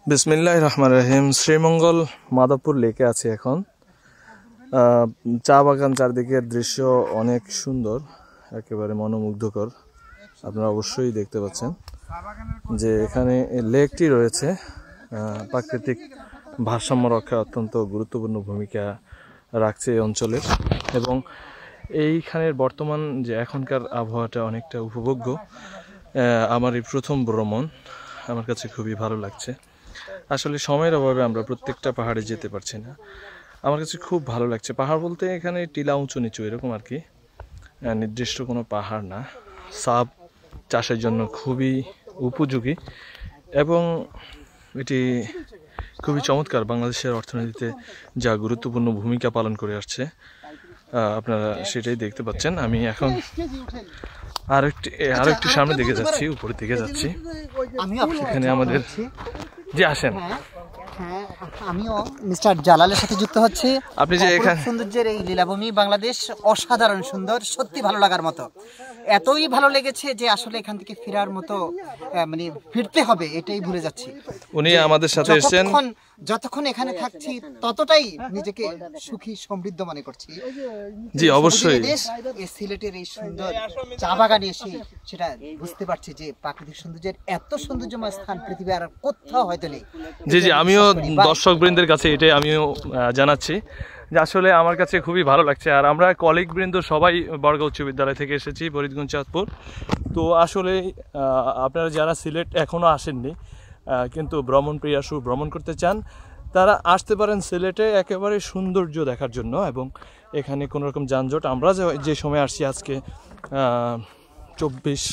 বিসমিল্লাহির রহমানির রহিম। শ্রীমঙ্গল মাধবপুর লেকে আছে এখন। চা বাগান, চারদিকের দৃশ্য অনেক সুন্দর, একেবারে মনোমুগ্ধকর। আপনারা অবশ্যই দেখতে পাচ্ছেন যে এখানে লেকটি রয়েছে প্রাকৃতিক ভারসাম্য রক্ষায় অত্যন্ত গুরুত্বপূর্ণ ভূমিকা রাখছে এই অঞ্চলের। এবং এইখানের বর্তমান যে এখনকার আবহাওয়াটা অনেকটা উপভোগ্য। আমার এই প্রথম ভ্রমণ, আমার কাছে খুবই ভালো লাগছে। আসলে সময়ের অভাবে আমরা প্রত্যেকটা পাহাড়ে যেতে পারছি না। আমার কাছে খুব ভালো লাগছে। পাহাড় বলতে এখানে টিলা উঁচু নিচু এরকম আর কি, নির্দিষ্ট কোনো পাহাড় না। সাব চাষের জন্য খুবই উপযোগী এবং এটি খুবই চমৎকার। বাংলাদেশের অর্থনীতিতে যা গুরুত্বপূর্ণ ভূমিকা পালন করে আসছে আপনারা সেটাই দেখতে পাচ্ছেন। আমি এখন আরেকটু সামনে দিকে যাচ্ছি, উপরের দিকে যাচ্ছি। এখানে আমাদের যে আসেন, আমিও মিস্টার জালালের সাথে যুক্ত হচ্ছি। আপনি যে এখানে সৌন্দর্যের এই লীলাভূমি বাংলাদেশ অসাধারণ সুন্দর, সত্যি ভালো লাগার মতো। এতই ভালো লেগেছে যে আসলে এখান থেকে ফেরার মতো মানে ফিরতে হবে এটাই ভুলে যাচ্ছি। উনি আমাদের সাথে এসেছেন। যতক্ষণ এখানে থাকছি ততটাই নিজেকে সুখী সমৃদ্ধ মনে করছি। জি অবশ্যই। এই সিলেটের এই সুন্দর চা বাগানে এসে সেটা বুঝতে পারছি যে প্রাকৃতিক সৌন্দর্যের এত সৌন্দর্যময় স্থান পৃথিবীর আর কোথাও হয়তো নেই। জি জি, আমিও দর্শক বৃন্দের কাছে এটাই আমিও জানাচ্ছি যে আসলে আমার কাছে খুবই ভালো লাগছে। আর আমরা কলিগ বৃন্দ সবাই বড়গাঁও উচ্চ বিদ্যালয় থেকে এসেছি, ফরিদগঞ্জ, চাঁদপুর। তো আসলে আপনারা যারা সিলেট এখনও আসেননি কিন্তু ভ্রমণ করতে চান, তারা আসতে পারেন সিলেটে একেবারে সৌন্দর্য দেখার জন্য। এবং এখানে কোনো রকম যানজট, আমরা যে সময় আসছি আজকে 24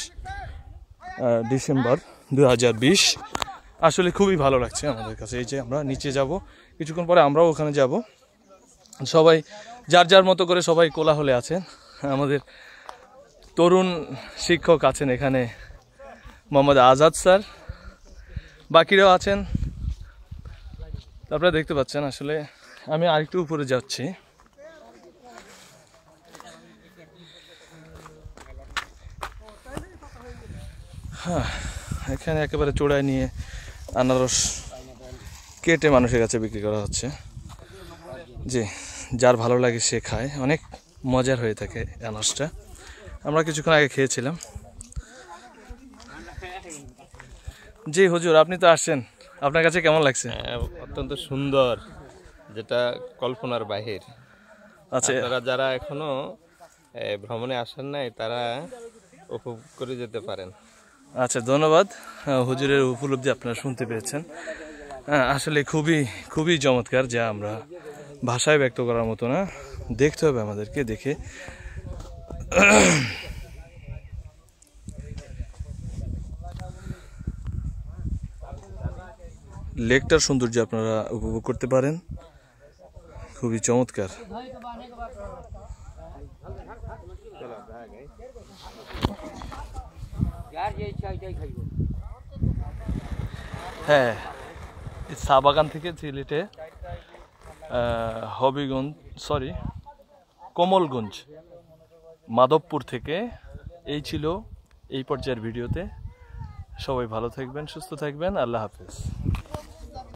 ডিসেম্বর 2020, আসলে খুবই ভালো লাগছে আমাদের কাছে। এই যে আমরা নিচে যাব, কিছুক্ষণ পরে আমরাও ওখানে যাব। সবাই যার যার মতো করে সবাই কোলাহলে আছেন। আমাদের তরুণ শিক্ষক আছেন এখানে, মোহাম্মদ আজাদ স্যার, বাকিরাও আছেন। আপনারা দেখতে পাচ্ছেন। আসলে আমি আরেকটু উপরে যাচ্ছি। হ্যাঁ, এখানে একেবারে চূড়ায় নিয়ে আনারস কেটে মানুষের কাছে বিক্রি করা হচ্ছে। জি, যার ভালো লাগে সে খায়। অনেক মজার হয়ে থাকে আনারসটা। আমরা কিছুক্ষণ আগে খেয়েছিলাম। জি হুজুর, আপনি তো আসছেন, আপনার কাছে কেমন লাগছে? অত্যন্ত সুন্দর, যেটা কল্পনার বাহির। আচ্ছা, আপনারা যারা এখনো ভ্রমণে আসেন নাই তারা উপভোগ করে যেতে পারেন। আচ্ছা, ধন্যবাদ। হুজুরের উপলব্ধি আপনারা শুনতে পেয়েছেন। আসলে খুবই খুবই চমৎকার, যা আমরা ভাষায় ব্যক্ত করার মতো না। দেখতে হবে আমাদেরকে, দেখে লেকটার সৌন্দর্য আপনারা উপভোগ করতে পারেন। খুবই চমৎকার। হ্যাঁ, চা বাগান থেকে সিলেটে কমলগঞ্জ মাধবপুর থেকে এই ছিল এই পর্যায়ের ভিডিওতে। সবাই ভালো থাকবেন, সুস্থ থাকবেন। আল্লাহ হাফেজ।